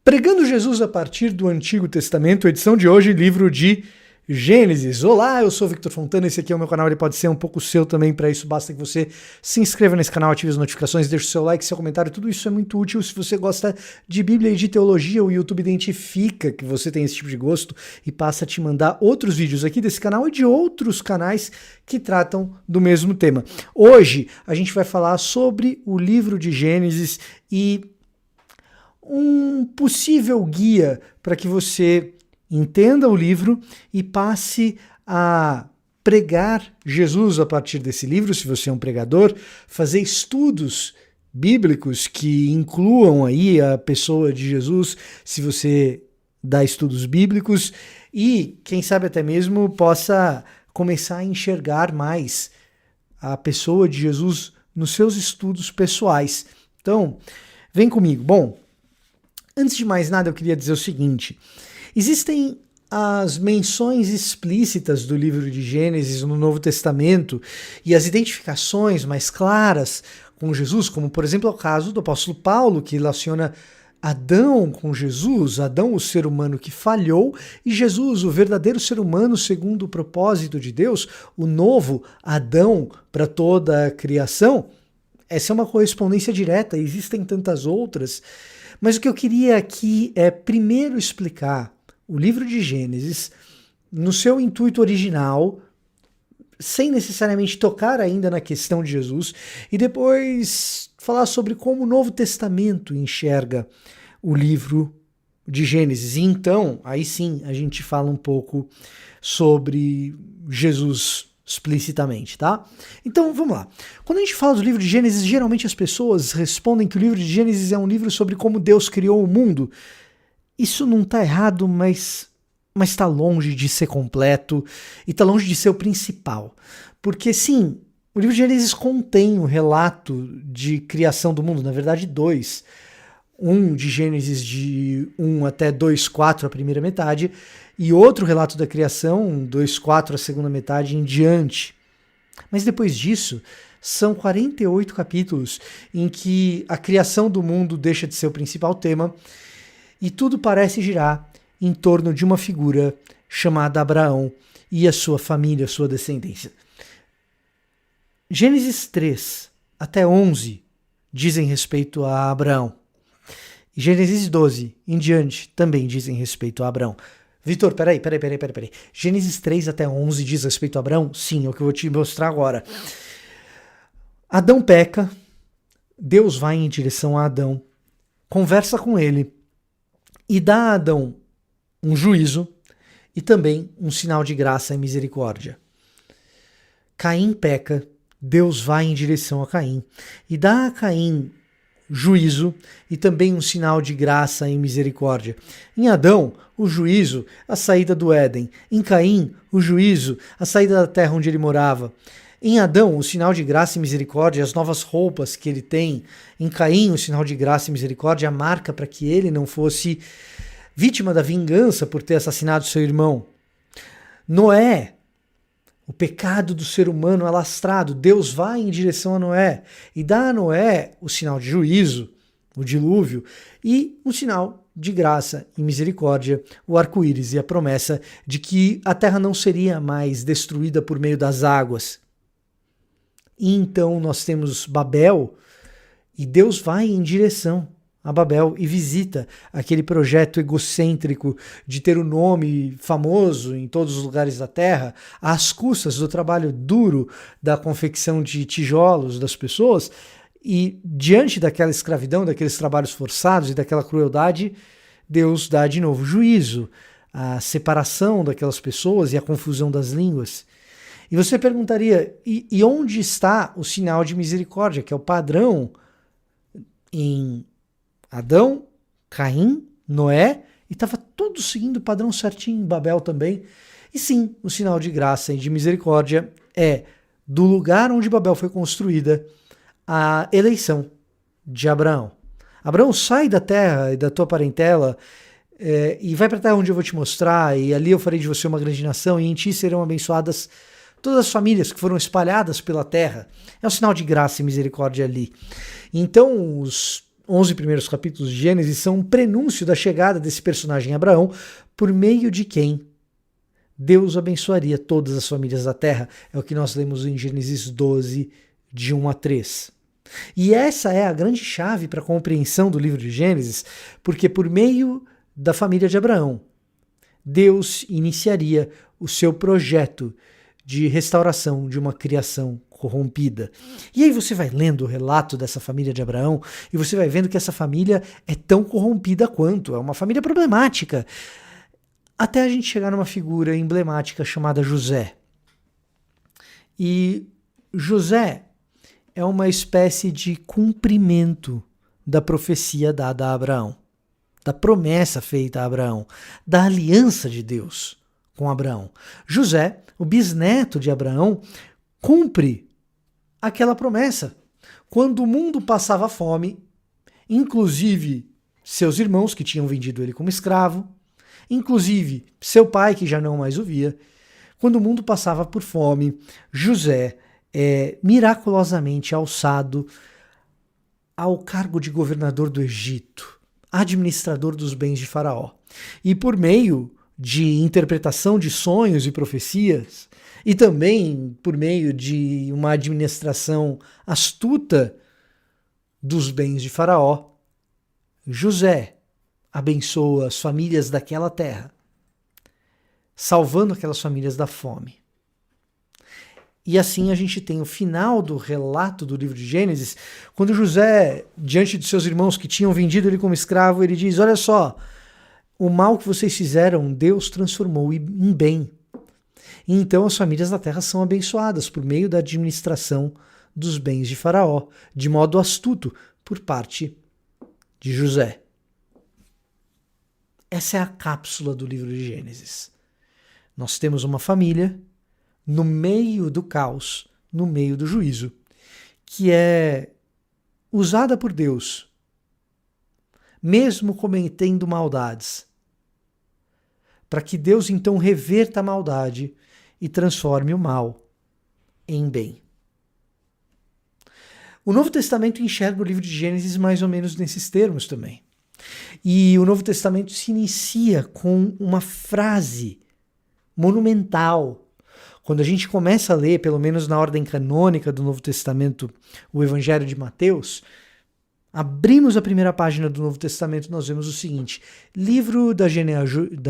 Pregando Jesus a partir do Antigo Testamento, edição de hoje, livro de Gênesis. Olá, eu sou Victor Fontana, esse aqui é o meu canal, ele pode ser um pouco seu também, para isso basta que você se inscreva nesse canal, ative as notificações, deixe o seu like, seu comentário, tudo isso é muito útil. Se você gosta de Bíblia e de teologia, o YouTube identifica que você tem esse tipo de gosto e passa a te mandar outros vídeos aqui desse canal e de outros canais que tratam do mesmo tema. Hoje a gente vai falar sobre o livro de Gênesis e um possível guia para que você entenda o livro e passe a pregar Jesus a partir desse livro, se você é um pregador, fazer estudos bíblicos que incluam aí a pessoa de Jesus, se você dá estudos bíblicos, e quem sabe até mesmo possa começar a enxergar mais a pessoa de Jesus nos seus estudos pessoais. Então, vem comigo. Bom, antes de mais nada, eu queria dizer o seguinte: existem as menções explícitas do livro de Gênesis no Novo Testamento e as identificações mais claras com Jesus, como por exemplo o caso do apóstolo Paulo, que relaciona Adão com Jesus, Adão o ser humano que falhou e Jesus o verdadeiro ser humano segundo o propósito de Deus, o novo Adão para toda a criação. Essa é uma correspondência direta, existem tantas outras. Mas o que eu queria aqui é primeiro explicar o livro de Gênesis no seu intuito original, sem necessariamente tocar ainda na questão de Jesus, e depois falar sobre como o Novo Testamento enxerga o livro de Gênesis. E então, aí sim, a gente fala um pouco sobre Jesus explicitamente, tá? Então, vamos lá. Quando a gente fala do livro de Gênesis, geralmente as pessoas respondem que o livro de Gênesis é um livro sobre como Deus criou o mundo. Isso não tá errado, mas tá longe de ser completo e tá longe de ser o principal. Porque, sim, o livro de Gênesis contém o relato de criação do mundo, na verdade, dois. Um de Gênesis de 1 até 2:4, a primeira metade, e outro relato da criação, 2:4, a segunda metade em diante. Mas depois disso, são 48 capítulos em que a criação do mundo deixa de ser o principal tema e tudo parece girar em torno de uma figura chamada Abraão e a sua família, a sua descendência. Gênesis 3 até 11 dizem respeito a Abraão. E Gênesis 12 em diante também dizem respeito a Abraão. Vitor, peraí. Gênesis 3 até 11 diz respeito a Abraão? Sim, é o que eu vou te mostrar agora. Adão peca, Deus vai em direção a Adão, conversa com ele e dá a Adão um juízo e também um sinal de graça e misericórdia. Caim peca, Deus vai em direção a Caim e dá a Caim juízo e também um sinal de graça e misericórdia. Em Adão, o juízo, a saída do Éden. Em Caim, o juízo, a saída da terra onde ele morava. Em Adão, o sinal de graça e misericórdia, as novas roupas que ele tem. Em Caim, o sinal de graça e misericórdia, a marca para que ele não fosse vítima da vingança por ter assassinado seu irmão. Noé, o pecado do ser humano alastrado. Deus vai em direção a Noé e dá a Noé o sinal de juízo, o dilúvio, e um sinal de graça e misericórdia, o arco-íris e a promessa de que a terra não seria mais destruída por meio das águas. E então nós temos Babel e Deus vai em direção a Babel e visita aquele projeto egocêntrico de ter o nome famoso em todos os lugares da terra, às custas do trabalho duro da confecção de tijolos das pessoas, e diante daquela escravidão, daqueles trabalhos forçados e daquela crueldade, Deus dá de novo juízo, a separação daquelas pessoas e a confusão das línguas. E você perguntaria, e onde está o sinal de misericórdia, que é o padrão em Adão, Caim, Noé, e estava tudo seguindo o padrão certinho em Babel também. E sim, o sinal de graça e de misericórdia é do lugar onde Babel foi construída a eleição de Abraão. Abraão, sai da terra e da tua parentela e vai para a terra onde eu vou te mostrar, e ali eu farei de você uma grande nação, e em ti serão abençoadas todas as famílias que foram espalhadas pela terra. É um sinal de graça e misericórdia ali. Então, os 11 primeiros capítulos de Gênesis são um prenúncio da chegada desse personagem Abraão, por meio de quem Deus abençoaria todas as famílias da terra. É o que nós lemos em Gênesis 12, de 1 a 3. E essa é a grande chave para a compreensão do livro de Gênesis, porque por meio da família de Abraão, Deus iniciaria o seu projeto de restauração de uma criação corrompida. E aí você vai lendo o relato dessa família de Abraão e você vai vendo que essa família é tão corrompida quanto, é uma família problemática, até a gente chegar numa figura emblemática chamada José. E José é uma espécie de cumprimento da profecia dada a Abraão, da promessa feita a Abraão, da aliança de Deus com Abraão. José, o bisneto de Abraão, cumpre aquela promessa. Quando o mundo passava fome, inclusive seus irmãos que tinham vendido ele como escravo, inclusive seu pai que já não mais o via, quando o mundo passava por fome, José é miraculosamente alçado ao cargo de governador do Egito, administrador dos bens de Faraó. E por meio de interpretação de sonhos e profecias, e também por meio de uma administração astuta dos bens de Faraó, José abençoa as famílias daquela terra, salvando aquelas famílias da fome. E assim a gente tem o final do relato do livro de Gênesis, quando José, diante de seus irmãos que tinham vendido ele como escravo, ele diz: olha só, o mal que vocês fizeram, Deus transformou em bem. E então as famílias da terra são abençoadas por meio da administração dos bens de Faraó, de modo astuto, por parte de José. Essa é a cápsula do livro de Gênesis. Nós temos uma família no meio do caos, no meio do juízo, que é usada por Deus, mesmo cometendo maldades, para que Deus então reverta a maldade e transforme o mal em bem. O Novo Testamento enxerga o livro de Gênesis mais ou menos nesses termos também. E o Novo Testamento se inicia com uma frase monumental. Quando a gente começa a ler, pelo menos na ordem canônica do Novo Testamento, o Evangelho de Mateus, abrimos a primeira página do Novo Testamento, nós vemos o seguinte: livro da genealogia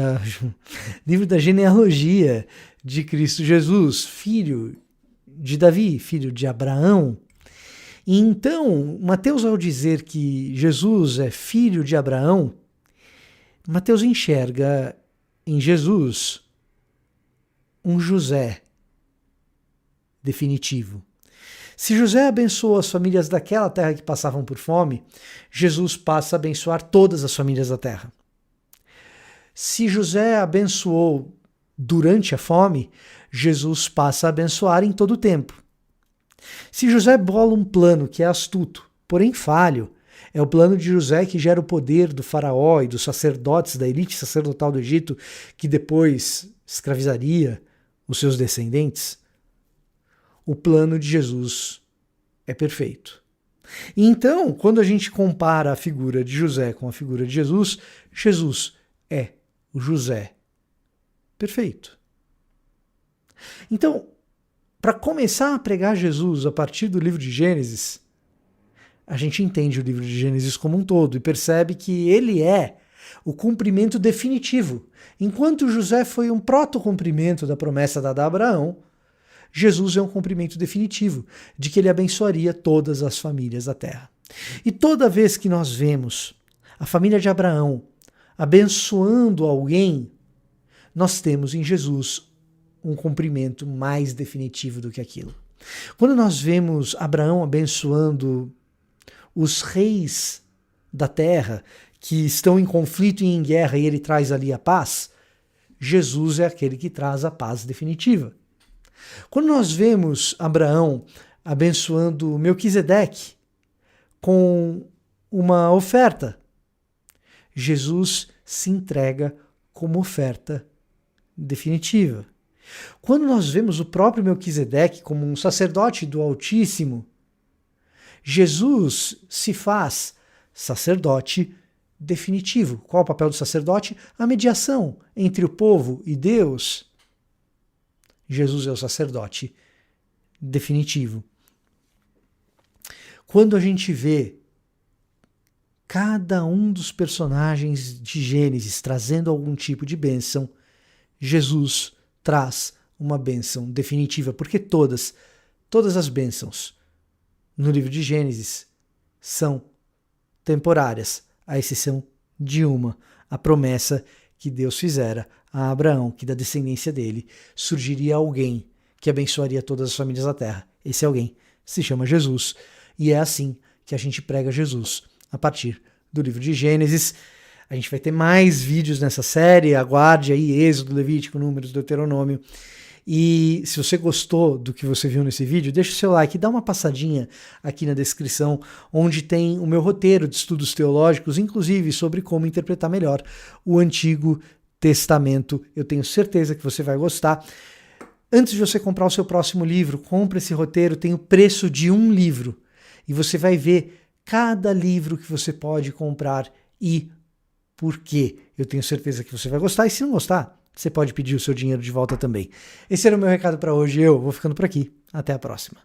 de Cristo Jesus, filho de Davi, filho de Abraão. E então, Mateus, ao dizer que Jesus é filho de Abraão, Mateus enxerga em Jesus um José definitivo. Se José abençoou as famílias daquela terra que passavam por fome, Jesus passa a abençoar todas as famílias da terra. Se José abençoou durante a fome, Jesus passa a abençoar em todo o tempo. Se José bola um plano que é astuto, porém falho, é o plano de José que gera o poder do faraó e dos sacerdotes da elite sacerdotal do Egito, que depois escravizaria os seus descendentes. O plano de Jesus é perfeito. E então, quando a gente compara a figura de José com a figura de Jesus, Jesus é o José perfeito. Então, para começar a pregar Jesus a partir do livro de Gênesis, a gente entende o livro de Gênesis como um todo e percebe que ele é o cumprimento definitivo. Enquanto José foi um proto-cumprimento da promessa dada a Abraão, Jesus é um cumprimento definitivo de que ele abençoaria todas as famílias da terra. E toda vez que nós vemos a família de Abraão abençoando alguém, nós temos em Jesus um cumprimento mais definitivo do que aquilo. Quando nós vemos Abraão abençoando os reis da terra que estão em conflito e em guerra e ele traz ali a paz, Jesus é aquele que traz a paz definitiva. Quando nós vemos Abraão abençoando Melquisedeque com uma oferta, Jesus se entrega como oferta definitiva. Quando nós vemos o próprio Melquisedeque como um sacerdote do Altíssimo, Jesus se faz sacerdote definitivo. Qual o papel do sacerdote? A mediação entre o povo e Deus. Jesus é o sacerdote definitivo. Quando a gente vê cada um dos personagens de Gênesis trazendo algum tipo de bênção, Jesus traz uma bênção definitiva, porque todas as bênçãos no livro de Gênesis são temporárias, à exceção de uma, a promessa que Deus fizera a Abraão, que da descendência dele surgiria alguém que abençoaria todas as famílias da terra. Esse alguém se chama Jesus, e é assim que a gente prega Jesus a partir do livro de Gênesis. A gente vai ter mais vídeos nessa série, aguarde aí Êxodo, Levítico, Números, Deuteronômio. E se você gostou do que você viu nesse vídeo, deixa o seu like, dá uma passadinha aqui na descrição, onde tem o meu roteiro de estudos teológicos, inclusive sobre como interpretar melhor o Antigo Testamento. Eu tenho certeza que você vai gostar. Antes de você comprar o seu próximo livro, compre esse roteiro, tem o preço de um livro. E você vai ver cada livro que você pode comprar e por quê. Eu tenho certeza que você vai gostar, e se não gostar, você pode pedir o seu dinheiro de volta também. Esse era o meu recado para hoje. Eu vou ficando por aqui. Até a próxima.